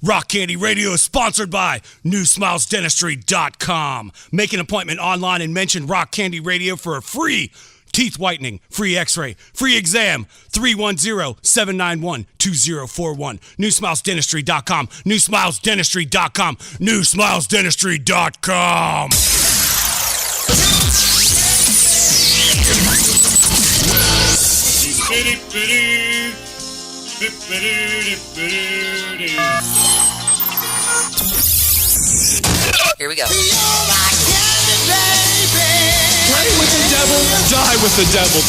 Rock Candy Radio is sponsored by NewSmilesDentistry.com. Make an appointment online and mention Rock Candy Radio for a free teeth whitening, free x-ray, free exam, 310-791-2041. NewSmilesDentistry.com, NewSmilesDentistry.com, NewSmilesDentistry.com. Here we go. Play with the devil, die with the devil.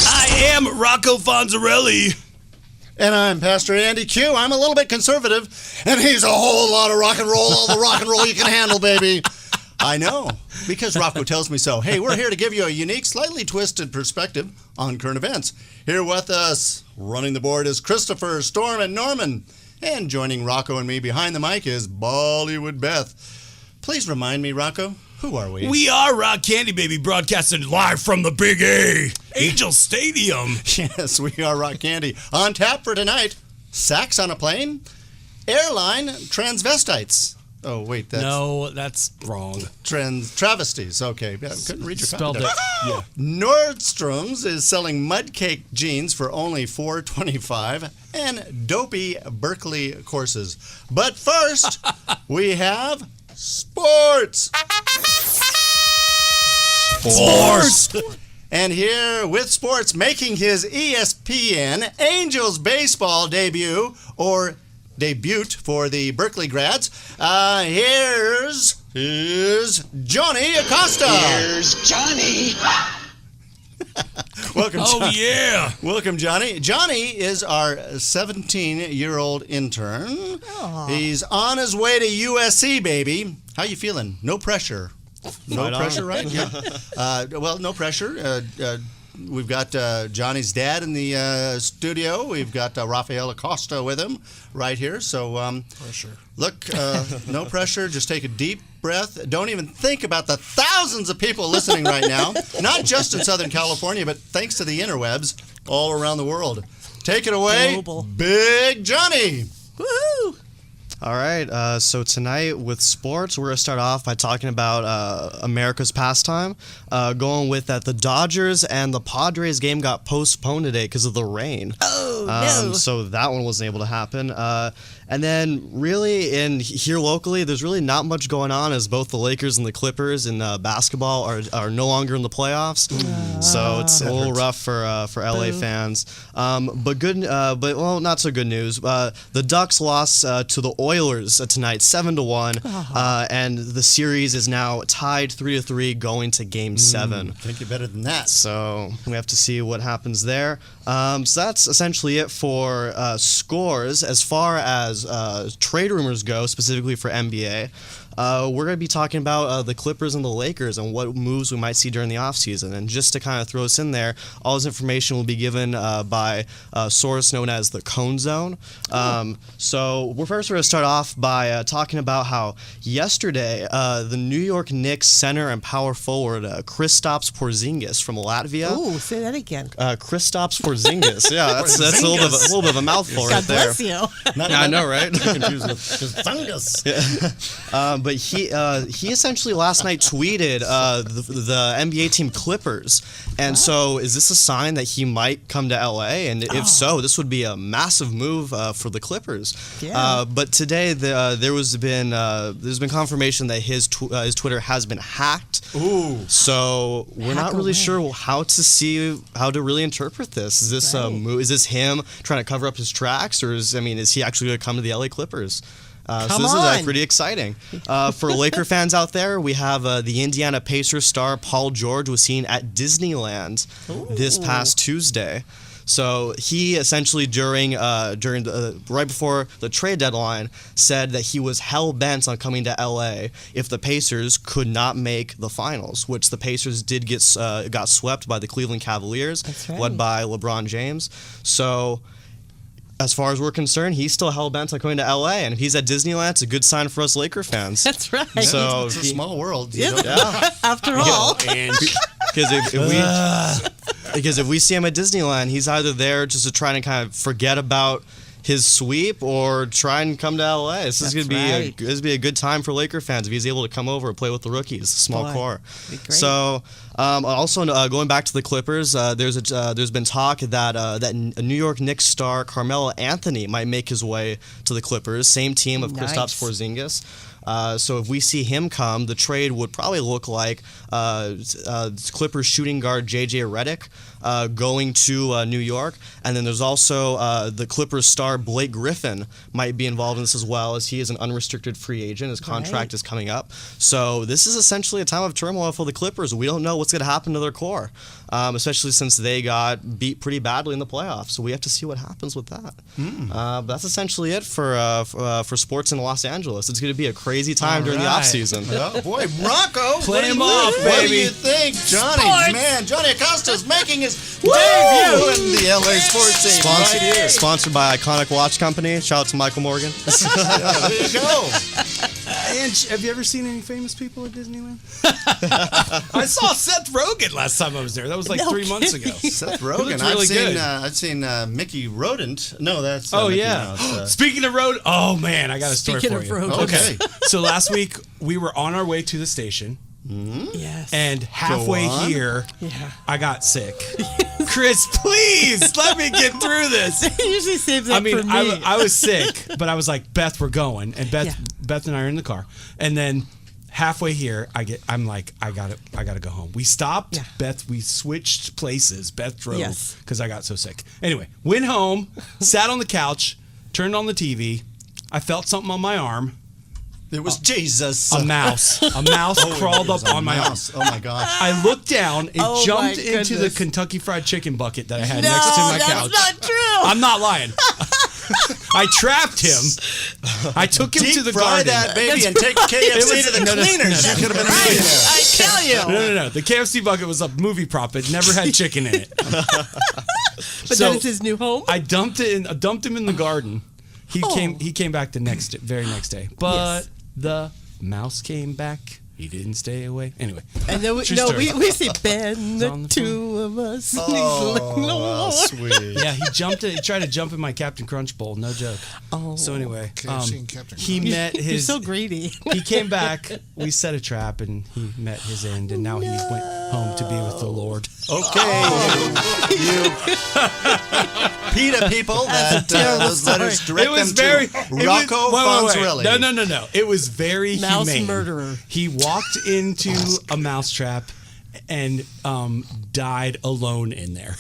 I am Rocco Fonzarelli. And I'm Pastor Andy Q. I'm a little bit conservative, and he's a whole lot of rock and roll, all the rock and roll you can handle, baby. I know, because Rocco tells me so. Hey, we're here to give you a unique, slightly twisted perspective on current events. Here with us, running the board, is Christopher, Storm, and Norman. And joining Rocco and me behind the mic is Bollywood Beth. Please remind me, Rocco, who are we? We are Rock Candy, baby, broadcasting live from the Big A, Angel Stadium. Yes, we are Rock Candy. On tap for tonight, Sax on a Plane, Airline Transvestites. Oh, wait, that's... No, that's wrong. Travesties. Okay, I couldn't read your Spelled comment it. there. Yeah. Nordstrom's is selling Mudcake jeans for only $4.25 and dopey Berkeley courses. But first, we have sports. Sports. And here with sports, making his ESPN Angels baseball debut for the Berkeley grads. Here's Johnny Acosta. Here's Johnny. Welcome, Johnny. Oh, yeah. Welcome, Johnny. Johnny is our 17-year-old intern. Aww. He's on his way to USC, baby. How you feeling? No pressure. No pressure, right? Yeah. Well, no pressure. We've got Johnny's dad in the studio. We've got Rafael Acosta with him right here. So, Pressure. Look, no pressure. Just take a deep breath. Don't even think about the thousands of people listening right now, not just in Southern California, but thanks to the interwebs all around the world. Take it away, Global. Big Johnny. Woohoo! All right, so tonight with sports, we're going to start off by talking about America's pastime, going with that the Dodgers and the Padres game got postponed today because of the rain. Oh, no. So that one wasn't able to happen. And then really here locally, there's really not much going on as both the Lakers and the Clippers in basketball are no longer in the playoffs. So it's a little rough for LA fans. But not so good news. The Ducks lost to the Oilers tonight, 7-1, and the series is now tied 3-3, going to Game 7. Think you're better than that. So we have to see what happens there. So that's essentially it for scores. As far as trade rumors go, specifically for NBA, we're going to be talking about the Clippers and the Lakers and what moves we might see during the offseason. And just to kind of throw us in there, all this information will be given by a source known as the Cone Zone. So we're going to start off by talking about how yesterday the New York Knicks center and power forward Kristaps Porzingis from Latvia. Ooh, say that again. Kristaps Porzingis. Yeah, that's a little bit of a mouthful right God there. bless you. I know, right? Confused with fungus. But he essentially last night tweeted the NBA team Clippers, and so is this a sign that he might come to LA? And if so, this would be a massive move for the Clippers. Yeah. But today there's been confirmation that his Twitter has been hacked. Ooh. So we're not really sure how to really interpret this. Is this is this him trying to cover up his tracks, or is he actually going to come to the LA Clippers? So this is pretty exciting. For Laker fans out there, we have the Indiana Pacers star Paul George was seen at Disneyland this past Tuesday. So he essentially during right before the trade deadline said that he was hell bent on coming to LA if the Pacers could not make the finals, which the Pacers did got swept by the Cleveland Cavaliers, led by LeBron James. So as far as we're concerned, he's still hell-bent on going to LA, and if he's at Disneyland, it's a good sign for us Laker fans. That's right. So It's a small world. After all. Because if we Because if we see him at Disneyland, he's either there just to try and kind of forget about his sweep or try and come to LA. This is going to be a good time for Laker fans if he's able to come over and play with the rookies, small Boy, core. be great. So also going back to the Clippers, there's been talk that New York Knicks star Carmelo Anthony might make his way to the Clippers, same team of Kristaps Porzingis. So if we see him come, the trade would probably look like Clippers shooting guard J.J. Redick going to New York. And then there's also the Clippers star Blake Griffin might be involved in this as well, as he is an unrestricted free agent. His contract is coming up. So this is essentially a time of turmoil for the Clippers. We don't know what's going to happen to their core, especially since they got beat pretty badly in the playoffs. So we have to see what happens with that. But that's essentially it for sports in Los Angeles. It's going to be a crazy time during the offseason. Oh, boy, Rocco. Play him what off, do you- What do baby. you think, Johnny? Man, Johnny Acosta's making his debut in the LA sports scene right here. Sponsored by Iconic Watch Company. Shout out to Michael Morgan. There you go. Ange, have you ever seen any famous people at Disneyland? I saw Seth Rogen last time I was there. That was like 3 months ago. Seth He Rogen. looked really good. I've seen Mickey Rodent. No, that's Oh, Mickey yeah. Mouse. Speaking of road, oh man, I got a story Speaking for of you. road. Okay. So last week we were on our way to the station, Yes. and halfway Go on. here, yeah. I got sick. Chris, please let me get through this. He usually saves that I mean, for me. I was sick, but I was like, Beth, we're going, and Beth and I are in the car, and then halfway here, I'm like, I gotta go home. We stopped. Yeah. Beth, we switched places. Beth drove Yes. because I got so sick. Anyway, went home, sat on the couch, turned on the TV. I felt something on my arm. It was Jesus. A mouse. A mouse crawled It was up a on my arm. mouse. Oh, my gosh. I looked down. It Oh, jumped my into the goodness. Kentucky Fried Chicken bucket that I had no, next to my that's couch. not true. I'm not lying. I trapped him. I took him to the Fry garden. that baby and take KFC to the no, no, cleaners. no, You could have been eating there. I tell you. No. The KFC bucket was a movie prop. It never had chicken in it. But So, then it's his new home. I dumped him in the garden. He came back the very next day. But Yes. the mouse came back. He didn't stay away. Anyway. And then True story. we see Ben, on the the two of us. And he's Oh, like, no. sweet. Yeah, he tried to jump in my Captain Crunch bowl. No joke. Oh. So anyway, KFC and Captain he met You're his. so greedy. He came back. We set a trap, and he met his end, and now he went home to be with the Lord. Okay, you PETA people that those letters direct them to Rocco Fonzarelli. No. It was very Mouse humane. murderer. He walked into a mousetrap and died alone in there.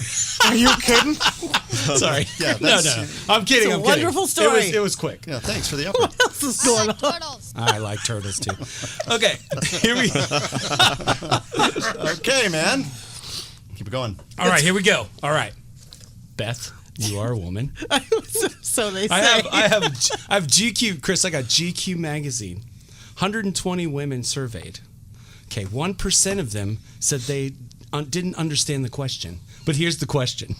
Are you kidding? Sorry. Yeah, no. that's- I'm kidding. It's a I'm kidding. wonderful story. It was quick. Yeah, thanks for the upper. What's is going on? I like turtles too. Okay, here we. Okay, man. Keep it going. All right, here we go. All right, Beth, you are a woman. So they say. I have GQ, Chris. I got GQ magazine. 120 women surveyed. Okay, 1% of them said they didn't understand the question. But here's the question: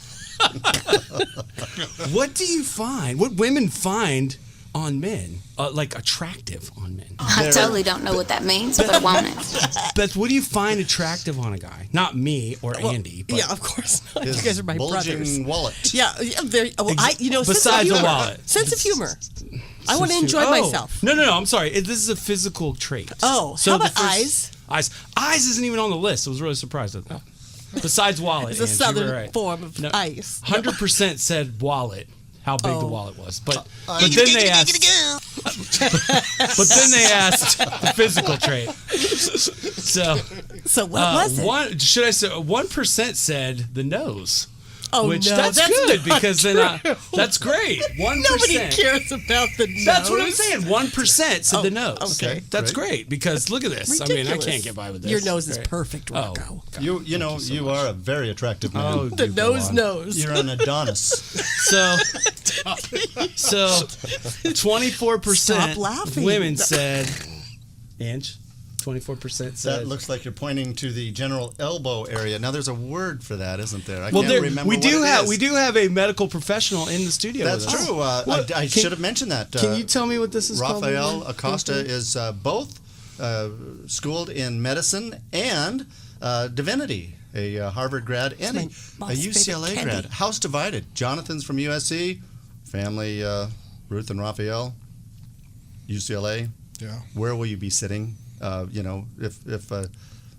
what do you find? What women find on men, like attractive on men? I totally don't know what that means, but I want it. Beth, what do you find attractive on a guy? Not me or Andy. But Yeah, of course. Not. You His guys are my bulging brothers. wallet. Yeah, very. Well, sense Besides of a humor. wallet. Sense of humor. I want to enjoy myself. No. I'm sorry. This is a physical trait. Oh, how about eyes? Eyes isn't even on the list. I was really surprised at that. Besides wallet, It's a Ange, you southern were right. form of ice. 100% said wallet. How big the wallet was, but then they asked. But then they asked the physical trait. So what was it? Should I say 1% said the nose? Oh, Which no, that's good because then that's great. 1%. Nobody cares about the nose. That's what I'm saying. 1% said the nose. okay. That's great because look at this. I mean, I Ridiculous. can't get by with this. Your nose is Right. perfect, Rocco. You are a very attractive man. Oh, The do go nose on. knows. You're an Adonis. So 24% Stop laughing. women said, Ange, 24% said. That looks like you're pointing to the general elbow area. Now there's a word for that, isn't there? I well, can't remember we what do it have is. we do have a medical professional in the studio. That's with us. true. What- I can- should have mentioned that. Can you tell me what this is called? Rafael again? Acosta is both schooled in medicine and divinity. a Harvard grad, and my a mom's UCLA favorite grad. candy. House divided. Jonathan's from USC, family Ruth and Raphael, UCLA. Yeah. Where will you be sitting? If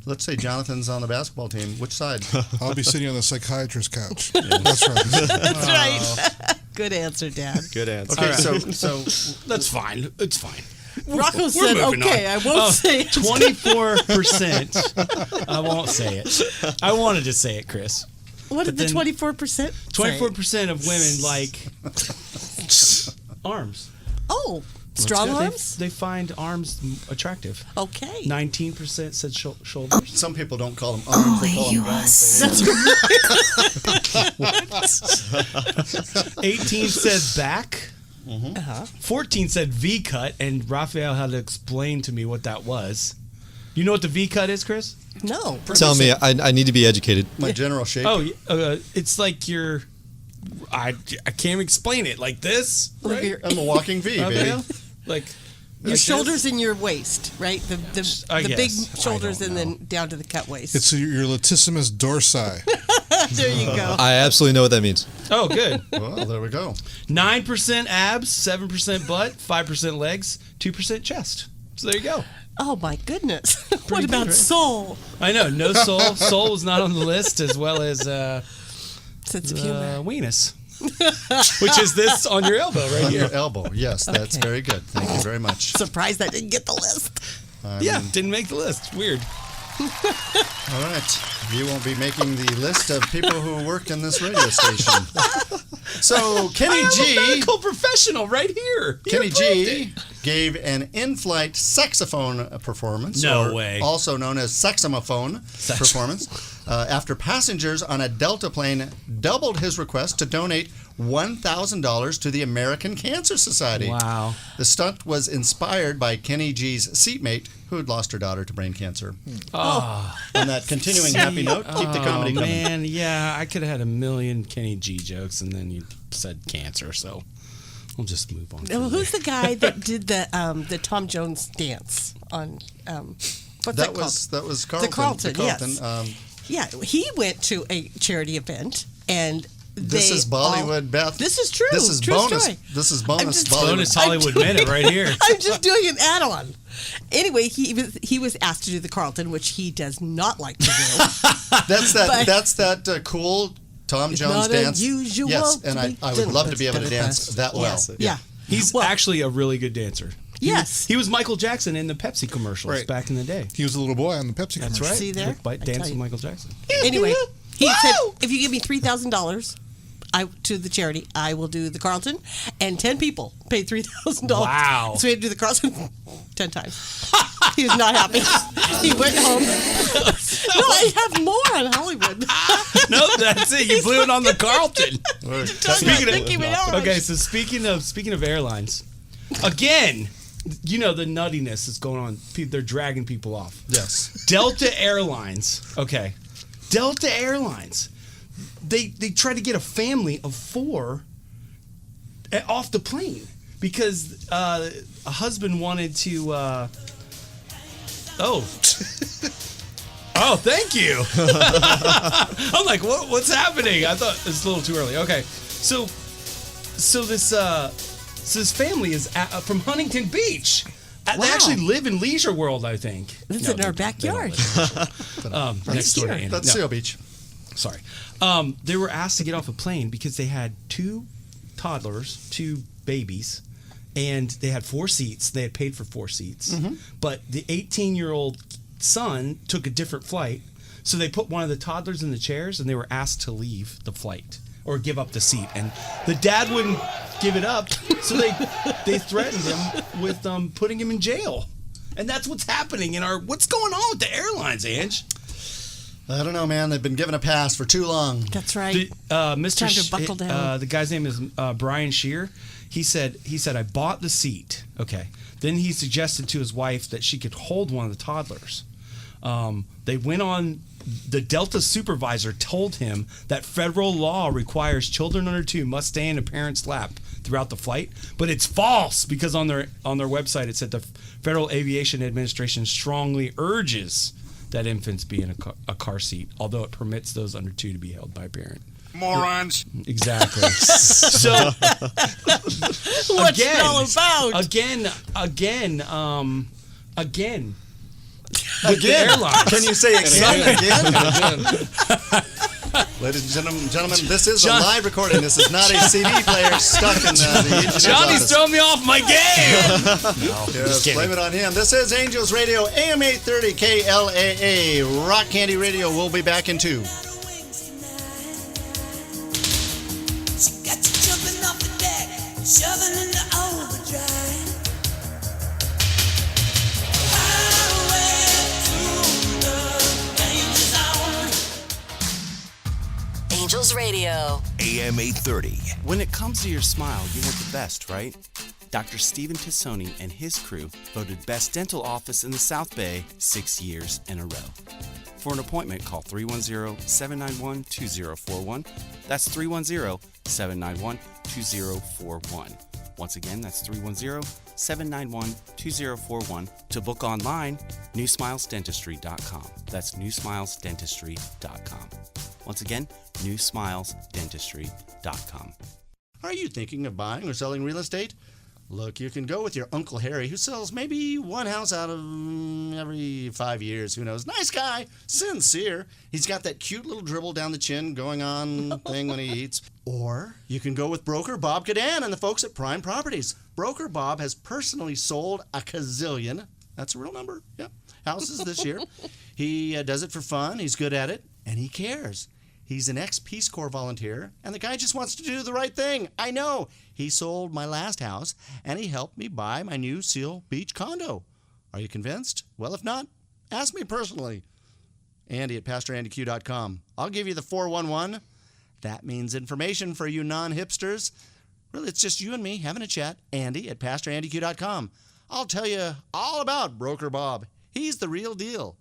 let's say Jonathan's on the basketball team, which side? I'll be sitting on the psychiatrist's couch. That's right. That's right. Good answer, Dad. Good answer. Okay, All right. so That's fine. It's fine. Rocco We're said, moving okay, on. I won't say it. 24%. I won't say it. I wanted to say it, Chris. What did the then 24%? 24% of women like arms. Oh, strong They- arms? They find arms attractive. Okay. 19% said shoulders. some people don't call them arms; they call them guns. That's right. 18 said back. Uh-huh. 14 said V cut, and Raphael had to explain to me what that was. You know what the V cut is, Chris? No. Tell me, I need to be educated. My general shape. Oh, it's like your. I can't explain it like this. Like Right? your- I'm a walking V, baby. Raphael? Like Your shoulders and your waist, right? The I big guess. shoulders I don't and then down to the cut waist. It's your latissimus dorsi. There you go. I absolutely know what that means. oh, good. Well, there we go. 9% abs, 7% butt, 5% legs, 2% chest. So there you go. Oh my goodness. What Pretty about good, right? soul? I know, no soul. Soul was not on the list, as well as Sense of humor. weenus, which is this on your elbow right On here. your elbow. Yes, that's Okay. very good. Thank you very much. Surprised I didn't get the list. Yeah, didn't make the list. Weird. All right. You won't be making the list of people who work in this radio station. So, Kenny I'm a G. medical professional right here. You Kenny approved G it. gave an in-flight saxophone performance, No or way. also known as saxophone performance, after passengers on a Delta plane doubled his request to donate $1,000 to the American Cancer Society. Wow. The stunt was inspired by Kenny G's seatmate, who had lost her daughter to brain cancer. On that continuing happy note, keep the comedy Oh, coming. man, yeah, I could have had a million Kenny G jokes, and then you said cancer, so we'll just move on. Well, from who's there. the guy that did the Tom Jones dance on what's that called? That was Carlton. Carlton, yes. Um, Yeah, he went to a charity event and this they is Bollywood, Beth. This is true. This is True bonus. story. This is I'm bonus just- Bollywood. Bonus Hollywood Minute right here. I'm just doing an add-on. Anyway, he was asked to do the Carlton, which he does not like to do. That's that. But- That's that cool Tom It's Jones not dance. unusual Yes, and to I be would love to be able to gentle. dance that well. Yes. Yeah. He's Well, actually a really good dancer. Yes. He was Michael Jackson in the Pepsi commercials Right. back in the day. He was a little boy on the Pepsi That's commercial. right. See there? By I Dance tell with you. Michael Jackson. Anyway, he said, if you give me $3,000 to the charity, I will do the Carlton. And 10 people paid $3,000. Wow. So we had to do the Carlton 10 times. He was not happy. He went home. No, I have more on Hollywood. No, that's it. You blew it on the Carlton. Speaking of Nicki Minaj. Okay, so speaking of airlines, again, you know the nuttiness that's going on. They're dragging people off. Yes. Delta Airlines. Okay, Delta Airlines. They tried to get a family of 4 off the plane because a husband wanted to. Oh, thank you. I'm like, what's happening? I thought it's a little too early. Okay, so this family is from Huntington Beach. They Wow. actually live in Leisure World, I think. That's No, in our they don't backyard. live in next door to here. Annie. That's No, Seal Beach. sorry. They were asked to get off a plane because they had 2 toddlers, 2 babies, and they had 4 seats. They had paid for 4 seats. But the 18-year-old son took a different flight, so they put one of the toddlers in the chairs, and they were asked to leave the flight or give up the seat. And the dad wouldn't give it up, so they threatened him with putting him in jail. And that's what's happening in what's going on with the airlines, Ange? I don't know, man. They've been given a pass for too long. That's right. Mr. Time to buckle down. The guy's name is Brian Shear. He said I bought the seat. Okay. Then he suggested to his wife that she could hold one of the toddlers. They went on. The Delta supervisor told him that federal law requires children under 2 must stay in a parent's lap throughout the flight, but it's false because on their website it said the Federal Aviation Administration strongly urges that infants be in a car seat, although it permits those under 2 to be held by a parent. Morons. Exactly. So What's it all about? Again. With the airlines. Can you say again? Ladies and gentlemen, this is a live recording. This is not a CD player stuck in the engineer's Johnny's office. throwing me off my game. Yes, blame it on him. This is Angels Radio, AM 830 KLAA. Rock Candy Radio. We'll be back in 2. Angels Radio. AM 830. When it comes to your smile, you want the best, right? Dr. Stephen Tassoni and his crew voted Best Dental Office in the South Bay 6 years in a row. For an appointment, call 310-791-2041. That's 310-791-2041. Once again, that's 310-791-2041. To book online, newsmilesdentistry.com. That's newsmilesdentistry.com. Once again, newsmilesdentistry.com. Are you thinking of buying or selling real estate? Look, you can go with your Uncle Harry, who sells maybe one house out of every 5 years. Who knows? Nice guy, sincere. He's got that cute little dribble down the chin going on thing when he eats. Or you can go with broker Bob Cadan and the folks at Prime Properties. Broker Bob has personally sold a gazillion. That's a real number. Yep. Houses this year. He does it for fun. He's good at it, and he cares. He's an ex-Peace Corps volunteer, and the guy just wants to do the right thing. I know. He sold my last house, and he helped me buy my new Seal Beach condo. Are you convinced? Well, if not, ask me personally. Andy at PastorAndyQ.com. I'll give you the 411. That means information for you non-hipsters. Really, it's just you and me having a chat. Andy at PastorAndyQ.com. I'll tell you all about Broker Bob. He's the real deal.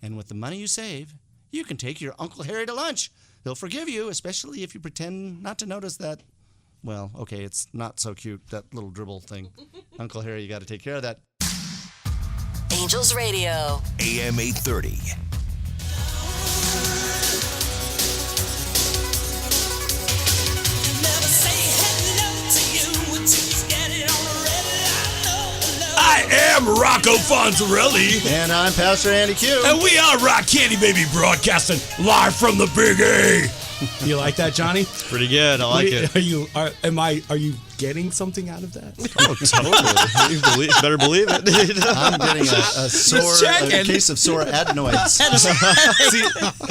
And with the money you save, you can take your Uncle Harry to lunch. He'll forgive you, especially if you pretend not to notice that. Well, okay, it's not so cute, that little dribble thing. Uncle Harry, you got to take care of that. Angels Radio. AM 830. I am Rocco Fonzarelli. And I'm Pastor Andy Q. And we are Rock Candy Baby, broadcasting live from the Big A. You like that, Johnny? Pretty good. I like it. Are you getting something out of that? Oh, totally. Better believe it. I'm getting a case of sore adenoids. See,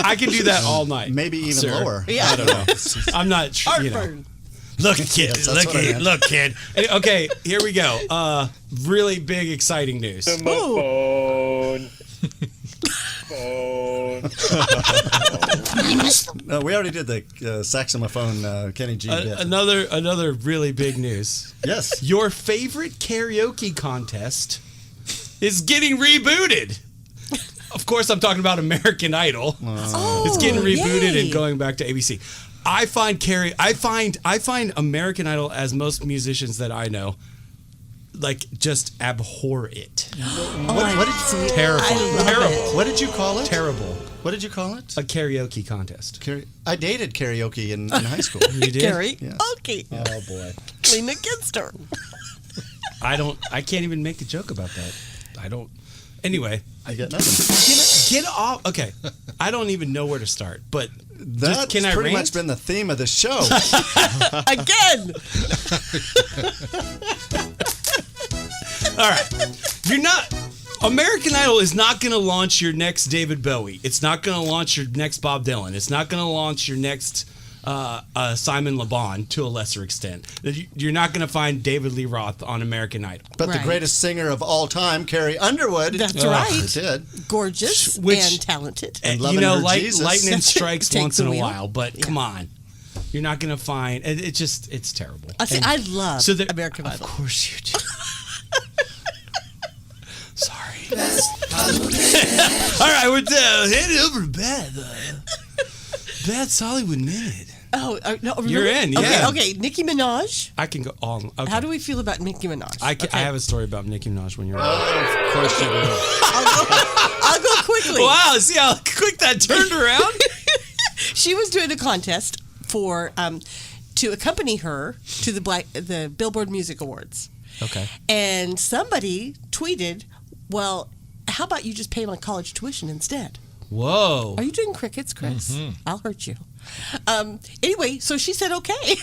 I can do that all night. Maybe even lower. Yeah. I don't know. I'm not sure. You know. Look, kid. Yes, that's what I meant. Look, kid. Okay, here we go. Really big, exciting news. Phone. No, we already did the saxophone Kenny G bit. Another really big news. Yes. Your favorite karaoke contest is getting rebooted. Of course, I'm talking about American Idol. It's getting rebooted yay. and going back to ABC. I find American Idol, as most musicians that I know, like, just abhor it. What did you Terrible. Terrible. What did you call it? Terrible. What did you call it? A karaoke contest. I dated karaoke in high school. You did? Gary. Yeah. Okay. Oh boy. Lean against her. I can't even make a joke about that. I don't. Anyway, I get nothing. get off. Okay, I don't even know where to start. But That's can I pretty rant? much been the theme of the show. Again. All right, you're not. American Idol is not going to launch your next David Bowie. It's not going to launch your next Bob Dylan. It's not going to launch your next Simon Le Bon, to a lesser extent. You're not going to find David Lee Roth on American Idol. But the greatest singer of all time, Carrie Underwood. That's right. Did. Gorgeous and talented. And you know, Jesus. lightning strikes Take once the in a wheel. while, but come on. You're not going to find it's terrible. I love American Idol. Of course you do. Sorry. All right, we're headed over to Beth's Hollywood Minute. Oh, no, really? You're in, yeah. Okay, Nicki Minaj. I can go on. Okay. How do we feel about Nicki Minaj? I have a story about Nicki Minaj when you're on. Of course you do. I'll I'll go quickly. Wow, see how quick that turned around? She was doing a contest for to accompany her to the Billboard Music Awards. Okay. And somebody tweeted, "Well, how about you just pay my college tuition instead?" Whoa. Are you doing crickets, Chris? I'll hurt you. Anyway, so she said, okay.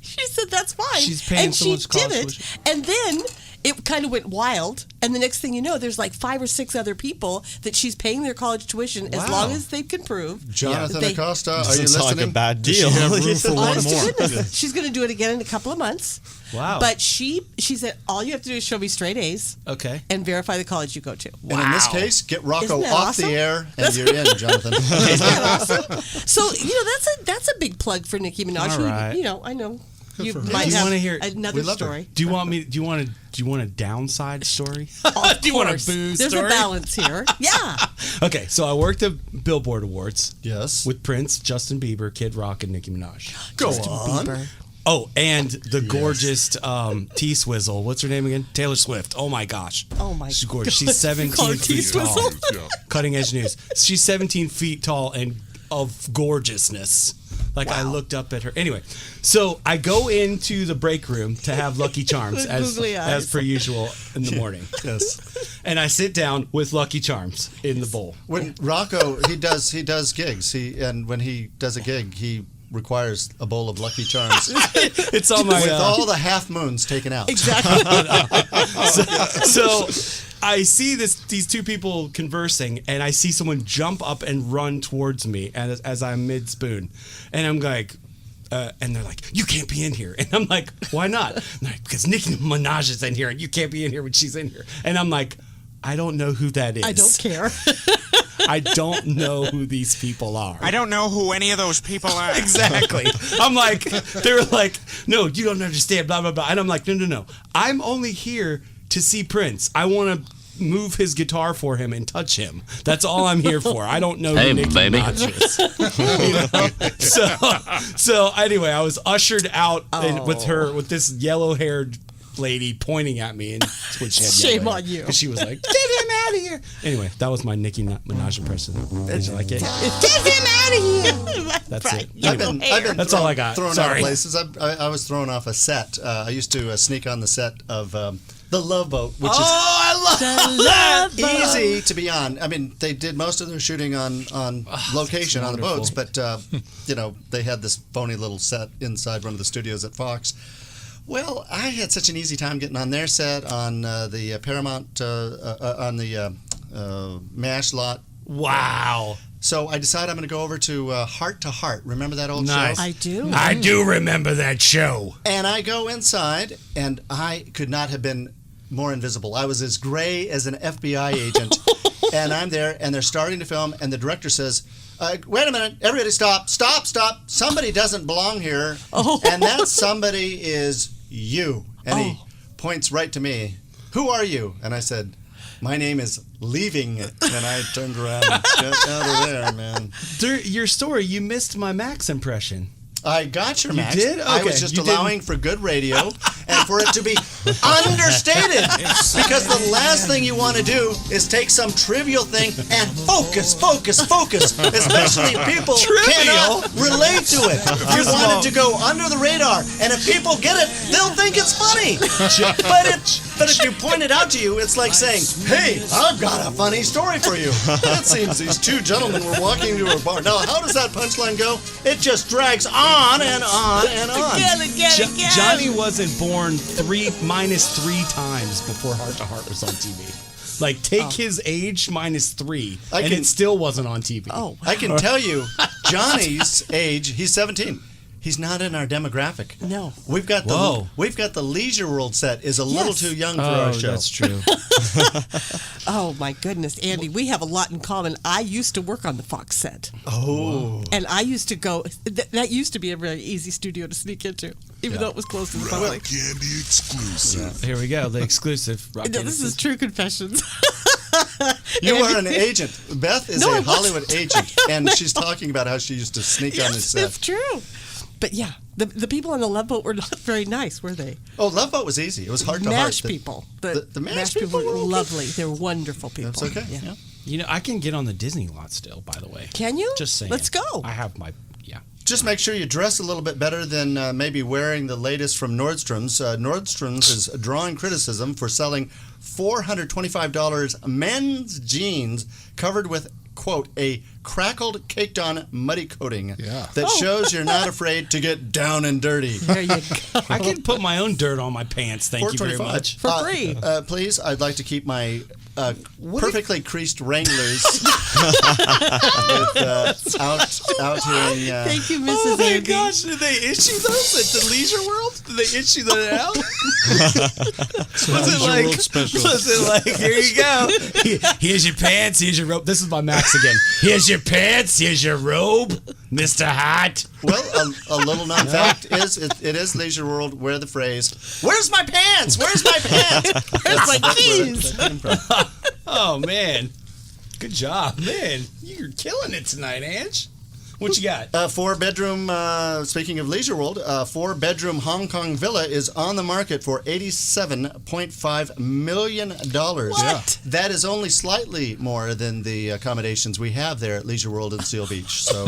She said, that's fine. She's paying and she someone's did college it. tuition. And then it kind of went wild. And the next thing you know, there's like 5 or 6 other people that she's paying their college tuition as long as they can prove. Jonathan that Acosta, are you Doesn't sound listening? like a bad Does she deal. have room for one Honest to more? goodness, she's going to do it again in a couple of months. Wow. But she said, all you have to do is show me straight A's Okay. and verify the college you go to. And in this case, get Rocco Isn't that off awesome? the air, and you're in, Jonathan. Isn't that awesome? So, that's a big plug for Nicki Minaj. All who, right. I know you for her. might Do you have wanna hear- another we love her. story. Do you want a downside story? Of Do you want a course. boo There's story? a balance here. Yeah. Okay, so I worked at Billboard Awards Yes. with Prince, Justin Bieber, Kid Rock, and Nicki Minaj. Go on. Bieber. Oh, and the gorgeous T-Swizzle. What's her name again? Taylor Swift. Oh my gosh. Oh my She's gorgeous. God. She's 17 Call her feet tall. T-Swizzle? Cutting edge news. She's 17 feet tall and of gorgeousness. Like I looked up at her. Anyway, so I go into the break room to have Lucky Charms With as googly eyes. per usual in the morning. Yes. And I sit down with Lucky Charms in the bowl. When Rocco, he does gigs. And when he does a gig, he requires a bowl of Lucky Charms It's on my with all the half moons taken out. Exactly. so I see these two people conversing, and I see someone jump up and run towards me as I'm mid spoon, and I'm like, and they're like, "You can't be in here," and I'm like, "Why not?" And they're like, "Because Nicki Minaj is in here, and you can't be in here when she's in here," and I'm like, "I don't know who that is. I don't care. I don't know who these people are. I don't know who any of those people are. Exactly. I'm like, they were like, no, you don't understand, blah, blah, blah. And I'm like, no. I'm only here to see Prince. I want to move his guitar for him and touch him. That's all I'm here for. I don't know who Nicki Minaj is. You know? So anyway, I was ushered out with this yellow-haired lady pointing at me, and when she had Shame yellow on you. because she was like, "Get him out of here!" Anyway, that was my Nicki Minaj impression. Did you like it? Get him out of here. That's it. I've been That's all I got. thrown out Sorry. of places. I was thrown off a set. I used to sneak on the set of The Love Boat, which I love is easy to be on. I mean, they did most of their shooting on location on the boats, but they had this phony little set inside one of the studios at Fox. Well, I had such an easy time getting on their set, on the Paramount, on the MASH lot. Wow. So I decided I'm going to go over to Heart to Heart. Remember that old Nice. show? I do. I do remember that show. And I go inside, and I could not have been more invisible. I was as gray as an FBI agent. And I'm there, and they're starting to film, and the director says, wait a minute, everybody stop. Somebody doesn't belong here. And that somebody is you. And he points right to me. Who are you? And I said, my name is Leaving It. And I turned around and got out of there, man. Your story, you missed my Max impression. I got your Max. did? I was Okay, just you allowing for good radio and for it to be understated. Because the last thing you want to do is take some trivial thing and focus. Especially if people cannot relate to it. You want it to go under the radar. And if people get it, they'll think it's funny. But if you point it out to you, it's like saying, hey, I've got a funny story for you. It seems these two gentlemen were walking to a bar. Now, how does that punchline go? It just drags on and on and on. Again. Johnny wasn't born minus three times before Heart to Heart was on TV. Like, take his age minus 3, and it still wasn't on TV. Oh, I can tell you, Johnny's age, he's 17. He's not in our demographic. No. We've got the Leisure World set is a little too young for our show. That's true. Oh my goodness, Andy, we have a lot in common. I used to work on the Fox set. Oh. And I used to go, that used to be a very easy studio to sneak into, even though it was closed to the public. Candy exclusive. Here we go, the exclusive. Rock No, this is true confessions. You are an agent. Beth is No, I a wasn't. Hollywood agent, and she's talking about how she used to sneak on his It's set. true. But yeah, the people on the Love Boat were not very nice, were they? Oh, Love Boat was easy. It was Hard to Heart. MASH people. The MASH MASH people people were were okay. lovely. They were wonderful people. That's okay. Yeah. Yeah. You know, I can get on the Disney lot still, by the way. Can you? Just saying. Let's go. I have my, Just make sure you dress a little bit better than maybe wearing the latest from Nordstrom's. Nordstrom's is drawing criticism for selling $425 men's jeans covered with, quote, a crackled, caked-on muddy coating that shows you're not afraid to get down and dirty. There you go. I can put my own dirt on my pants. Thank you very much. For free. Please, I'd like to keep my perfectly creased Wranglers with, out here in... Thank you, Mrs. Oh my Andy. gosh, did they issue those at the Leisure World? Did they issue that out? Was it like, here you go. Here's your pants, here's your robe. This is my Max again. Here's your pants, here's your robe, Mr. Hot. Well, a little known fact is it is Leisure World where the phrase, "Where's my pants? Where's my pants?" Where's my jeans? Oh, man. Good job. Man, you're killing it tonight, Ange. What you got? 4-bedroom, speaking of Leisure World, 4-bedroom Hong Kong villa is on the market for $87.5 million. What? That is only slightly more than the accommodations we have there at Leisure World in Seal Beach. So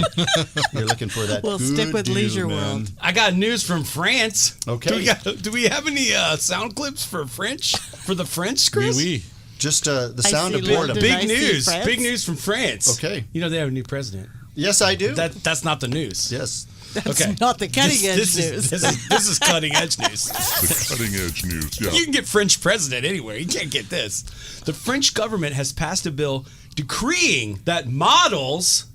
you're looking for that. We'll good stick with deal, Leisure man. World. I got news from France. Okay. Do we have any sound clips for French? For the French, Chris? Just the I sound see of boredom. London. Big I see news. France. Big news from France. Okay. You know they have a new president. Yes, I do. That's not the news. Yes. That's Okay. not the cutting edge This news. is cutting edge news. The cutting edge news. Yeah. You can get French president anywhere. You can't get this. The French government has passed a bill decreeing that models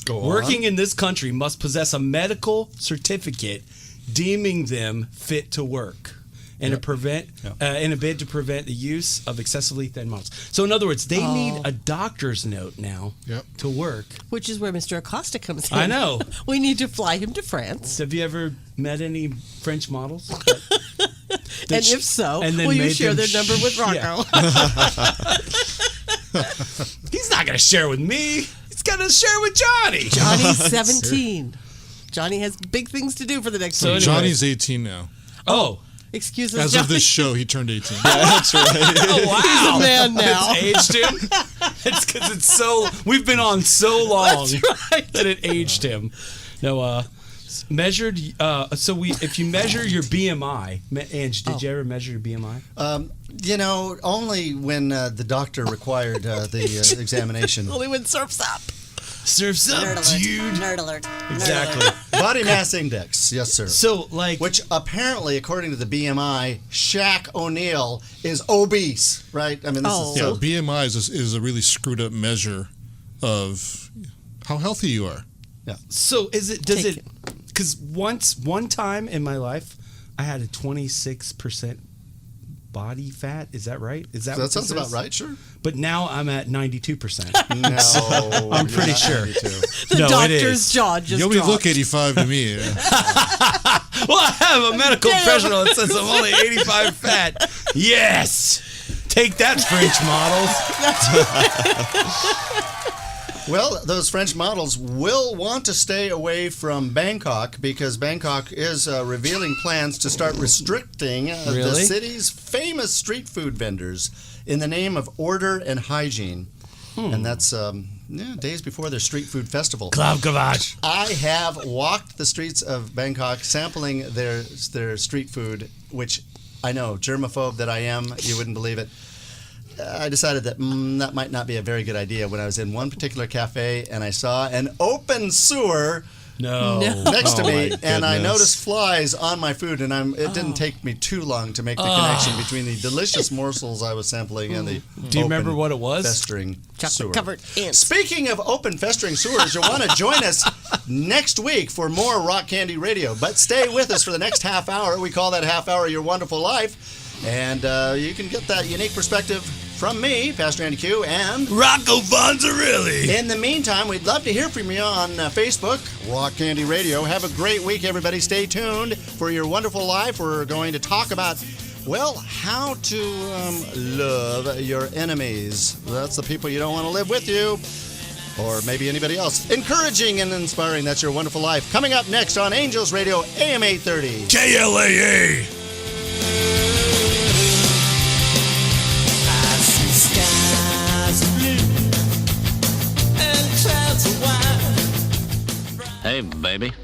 working in this country must possess a medical certificate deeming them fit to work. And in a bid to prevent the use of excessively thin models. So in other words, they need a doctor's note now to work. Which is where Mr. Acosta comes in. I know. We need to fly him to France. Have you ever met any French models? And if so, and then will you made share them their number with Rocco? He's not going to share with me. He's going to share with Johnny. Johnny's 17. Johnny has big things to do for the next So week. anyway. Johnny's 18 now. Oh. Excuse us, As Johnny. of this show, he turned 18. That's right. Oh, wow. He's a man now. It's aged him. It's because it's so. We've been on so long That's right. that it aged him. No, measured. If you measure your BMI, Ange, did you ever measure your BMI? You know, only when the doctor required the examination. Only when Surf's up. Surf's up, Nerd alert. dude. Nerd alert. Exactly. Body mass index, yes, sir. So, like, Which apparently, according to the BMI, Shaq O'Neal is obese, right? I mean, this is Yeah, so. BMI is a really screwed up measure of how healthy you are. so is it? Does Take it? Because one time in my life, I had a 26% body fat. Is that right? Is that what That this sounds about is? right, sure. But now I'm at 92%. No, I'm pretty you're not sure. 92. The No, it doctor's is. jaw just You only dropped. look 85 to me. Well, I have a medical professional that says I'm only 85 fat. Yes. Take that, French models. Well, those French models will want to stay away from Bangkok because Bangkok is revealing plans to start restricting the Really? city's famous street food vendors in the name of order and hygiene. And that's days before their street food festival. Club Gavage. I have walked the streets of Bangkok sampling their street food, which I know, germaphobe that I am, you wouldn't believe it. I decided that that might not be a very good idea when I was in one particular cafe and I saw an open sewer No. next to Oh, me, my and I goodness. noticed flies on my food, and it didn't take me too long to make the connection between the delicious morsels I was sampling and the Do you remember open, what it was? festering sewer. Chocolate-covered ants. Speaking of open festering sewers, you'll want to join us next week for more Rock Candy Radio. But stay with us for the next half hour. We call that half hour Your Wonderful Life. And you can get that unique perspective from me, Pastor Andy Q, and Rocco Fonzarelli. in the meantime, we'd love to hear from you on Facebook, Rock Candy Radio. Have a great week, everybody. Stay tuned for Your Wonderful Life. We're going to talk about, well, how to love your enemies. That's the people you don't want to live with you, or maybe anybody else. Encouraging and inspiring. That's Your Wonderful Life. Coming up next on Angels Radio, AM 830. KLAA. Skies Hey, baby.